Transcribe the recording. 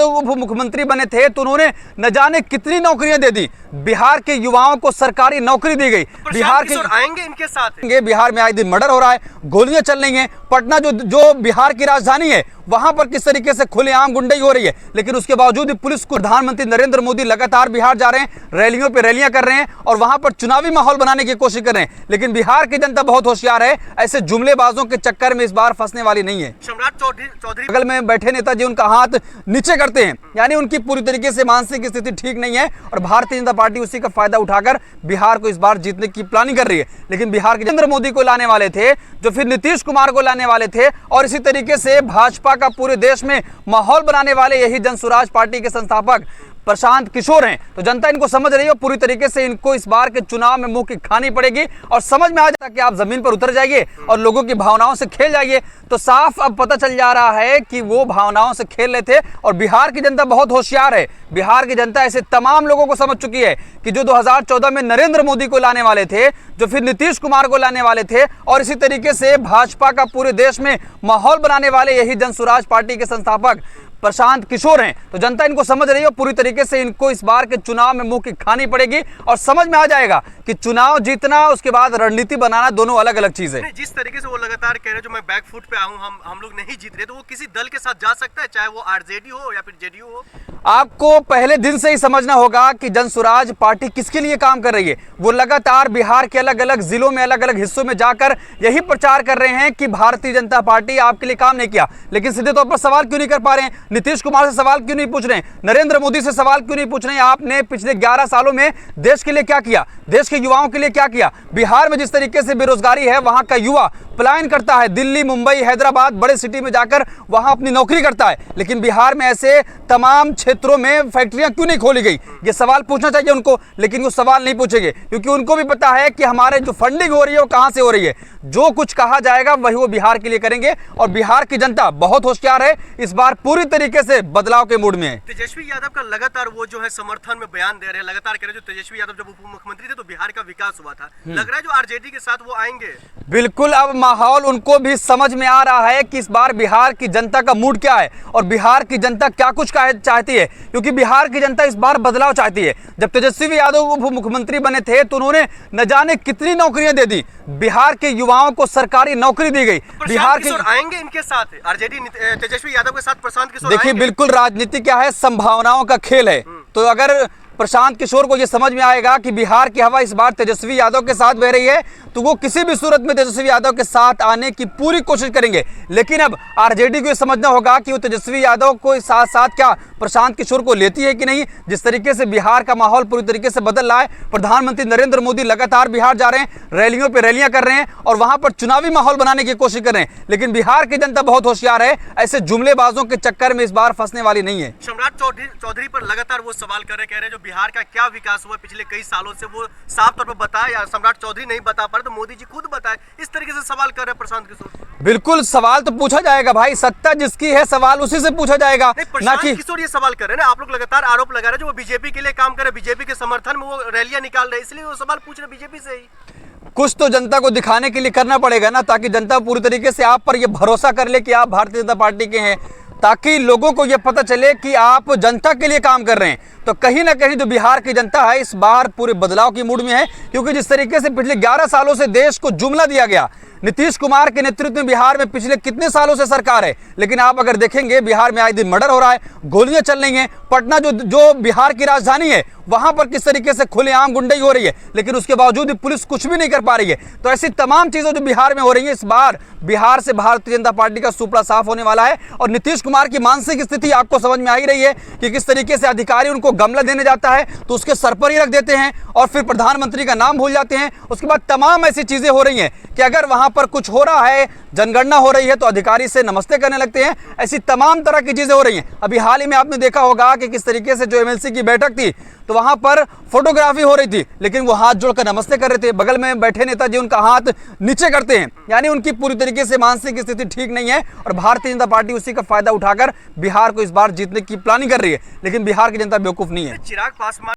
यादव उप मुख्यमंत्री बने थे तो उन्होंने न जाने कितनी नौकरियां दे दी। बिहार के युवाओं को सरकारी नौकरी दी गई। बिहार के आएंगे इनके साथ बिहार में आए दिन मर्डर हो रहा है, गोलियां चल रही हैं। पटना जो बिहार की राजधानी है वहां पर किस तरीके से खुलेआम गुंडाई हो रही है, लेकिन उसके बावजूद भी पुलिस को प्रधानमंत्री नरेंद्र मोदी लगातार बिहार जा रहे हैं, रैलियों पे रैलियां कर रहे हैं और वहां पर चुनावी माहौल बनाने की कोशिश कर रहे हैं। लेकिन बिहार की जनता बहुत होशियार है, ऐसे जुमलेबाजों के चक्कर में इस बार फंसने वाली नहीं है। सम्राट चौधरी बगल में बैठे नेताजी उनका हाथ नीचे करते हैं, यानी उनकी पूरी तरीके से मानसिक स्थिति ठीक नहीं है और भारतीय जनता पार्टी उसी का फायदा उठाकर बिहार को इस बार जीतने की प्लानिंग कर रही है। लेकिन बिहार के नरेंद्र मोदी को लाने वाले थे, जो फिर नीतीश कुमार को लाने वाले थे और इसी तरीके से भाजपा का पूरे देश में माहौल बनाने वाले यही जनसुराज पार्टी के संस्थापक प्रशांत किशोर हैं। तो जनता इनको समझ रही है, पूरी तरीके से इनको इस बार के चुनाव में मुंह की खानी पड़ेगी और समझ में आ जाता कि आप जमीन पर उतर जाइए और लोगों की भावनाओं से खेल जाइए। तो साफ अब पता चल जा रहा है कि वो भावनाओं से खेल रहे थे और बिहार की जनता बहुत होशियार है। बिहार की जनता ऐसे तमाम लोगों को समझ चुकी है कि जो 2014 में नरेंद्र मोदी को लाने वाले थे, जो फिर नीतीश कुमार को लाने वाले थे और इसी तरीके से भाजपा का पूरे देश में माहौल बनाने वाले यही जनसुराज पार्टी के संस्थापक प्रशांत किशोर हैं। तो जनता इनको समझ रही है, पूरी तरीके से इनको इस बार के चुनाव में मुंह की खानी पड़ेगी और समझ में आ जाएगा कि चुनाव जीतना उसके बाद रणनीति बनाना दोनों अलग अलग चीज है। जिस तरीके से वो लगातार कह रहे हैं जो मैं बैक फुट पे आऊं, हम लोग नहीं जीत रहे, तो वो किसी दल के साथ जा सकता है, चाहे वो आरजेडी हो या फिर जेडीयू हो। आपको पहले दिन से ही समझना होगा कि जनसुराज पार्टी किसके लिए काम कर रही है। वो लगातार बिहार के अलग अलग जिलों में, अलग अलग हिस्सों में जाकर यही प्रचार कर रहे हैं कि भारतीय जनता पार्टी आपके लिए काम नहीं किया। लेकिन सीधे तौर पर सवाल क्यों नहीं कर पा रहे हैं? नीतीश कुमार से सवाल क्यों नहीं पूछ रहे हैं? नरेंद्र मोदी से सवाल क्यों नहीं पूछ रहे हैं? आपने पिछले 11 सालों में देश के लिए क्या किया, देश के युवाओं के लिए क्या किया? बिहार में जिस तरीके से बेरोजगारी है, वहां का युवा पलायन करता है, दिल्ली, मुंबई, हैदराबाद, बड़े सिटी में जाकर वहां अपनी नौकरी करता है। लेकिन बिहार में ऐसे तमाम क्षेत्रों में फैक्ट्रियां क्यों नहीं खोली गई? ये सवाल पूछना चाहिए उनको, लेकिन वो सवाल नहीं पूछेंगे क्योंकि उनको भी पता है कि हमारे जो फंडिंग हो रही है वो कहां से हो रही है। जो कुछ कहा जाएगा वही वो बिहार के लिए करेंगे और बिहार की जनता बहुत होशियार है, इस बार पूरी तरीके से बदलाव के मूड में है। तेजस्वी यादव का लगातार वो जो है समर्थन में बयान दे रहे हैं, लगातार कह रहे हैं जो तेजस्वी यादव जब उप मुख्यमंत्री थे तो बिहार का विकास हुआ था। लग रहा है जो आरजेडी के साथ वो आएंगे। बिल्कुल, अब माहौल उनको भी समझ में आ रहा है कि इस बार बिहार की जनता का मूड क्या है और बिहार की जनता क्या कुछ चाहती है, क्योंकि बिहार की जनता इस बार बदलाव चाहती है। जब तेजस्वी यादव उप मुख्यमंत्री बने थे तो उन्होंने न जाने कितनी नौकरियां दे दी। बिहार के युवाओं को सरकारी नौकरी दी गई। बिहार के आएंगे इनके साथ आरजेडी तेजस्वी यादव के साथ प्रशांत किशोर। देखिए, बिल्कुल राजनीति क्या है, संभावनाओं का खेल है। तो अगर प्रशांत किशोर को यह समझ में आएगा कि बिहार की हवा इस बार तेजस्वी यादव के साथ बह रही है तो वो किसी भी सूरत में तेजस्वी यादव के साथ आने की पूरी कोशिश करेंगे। लेकिन अब आरजेडी को यह समझना होगा कि वो तेजस्वी यादव को साथ साथ क्या प्रशांत किशोर को लेती है कि नहीं। जिस तरीके से बिहार का माहौल पूरी तरीके से बदल रहा है, प्रधानमंत्री नरेंद्र मोदी लगातार बिहार जा रहे हैं, रैलियों पे रैलियां कर रहे हैं और वहां पर चुनावी माहौल बनाने की कोशिश कर रहे हैं। लेकिन बिहार की जनता बहुत होशियार है, ऐसे जुमलेबाजों के चक्कर में इस बार फंसने वाली नहीं है। सम्राट चौधरी पर लगातार वो सवाल कर रहे, कह रहे हैं जो बिहार का क्या विकास हुआ पिछले कई सालों से वो साफ तौर पर बताए, या सम्राट चौधरी नहीं बता पा रहे तो मोदी जी खुद बताए। इस तरीके से सवाल कर रहे हैं प्रशांत किशोर। बिल्कुल, सवाल तो पूछा जाएगा भाई, सत्ता जिसकी है सवाल उसी से पूछा जाएगा। प्रशांत किशोर ये सवाल कर रहे हैं ना, आप लोग लगातार आरोप लगा रहे हैं जो वो बीजेपी के लिए काम कर रहे, बीजेपी के समर्थन में वो रैलियां निकाल रहे, इसलिए वो सवाल पूछ रहे बीजेपी से ही। कुछ तो जनता को दिखाने के लिए करना पड़ेगा ना, ताकि जनता पूरी तरीके से आप पर यह भरोसा कर ले कि आप भारतीय जनता पार्टी के हैं, ताकि लोगों को यह पता चले कि आप जनता के लिए काम कर रहे हैं। तो कहीं ना कहीं जो बिहार की जनता है इस बार पूरे बदलाव की मूड में है, क्योंकि जिस तरीके से पिछले 11 सालों से देश को जुमला दिया गया, नीतीश कुमार के नेतृत्व में बिहार में पिछले कितने सालों से सरकार है, लेकिन आप अगर देखेंगे बिहार में आए दिन मर्डर हो रहा है, गोलियां चल रही हैं। पटना जो बिहार की राजधानी है वहां पर किस तरीके से खुलेआम गुंडाई हो रही है, लेकिन उसके बावजूद भी पुलिस कुछ भी नहीं कर पा रही है। तो ऐसी तमाम चीजें जो बिहार में हो रही है, इस बार बिहार से भारतीय जनता पार्टी का सुपड़ा साफ होने वाला है। और नीतीश कुमार की मानसिक स्थिति आपको समझ में आ ही रही है कि किस तरीके से अधिकारी उनको गमला देने जाता है तो उसके सर पर ही रख देते हैं और फिर प्रधानमंत्री का नाम भूल जाते हैं। उसके बाद तमाम ऐसी चीजें हो रही हैं कि अगर वहां पर कुछ हो रहा है, जनगणना हो रही है तो अधिकारी से नमस्ते करने लगते हैं। ऐसी तमाम तरह की चीजें हो रही हैं। अभी हाल ही में आपने देखा होगा कि किस तरीके से जो एमएलसी की बैठक थी तो वहां पर फोटोग्राफी हो रही थी, लेकिन वो हाथ जोड़कर नमस्ते कर रहे थे। बगल में बैठे नेताजी उनका हाथ नीचे करते हैं, यानी उनकी पूरी तरीके से मानसिक स्थिति ठीक नहीं है और भारतीय जनता पार्टी उसी का फायदा उठाकर बिहार को इस बार जीतने की प्लानिंग कर रही है। लेकिन बिहार की जनता बेवकूफ नहीं है। चिराग पासवान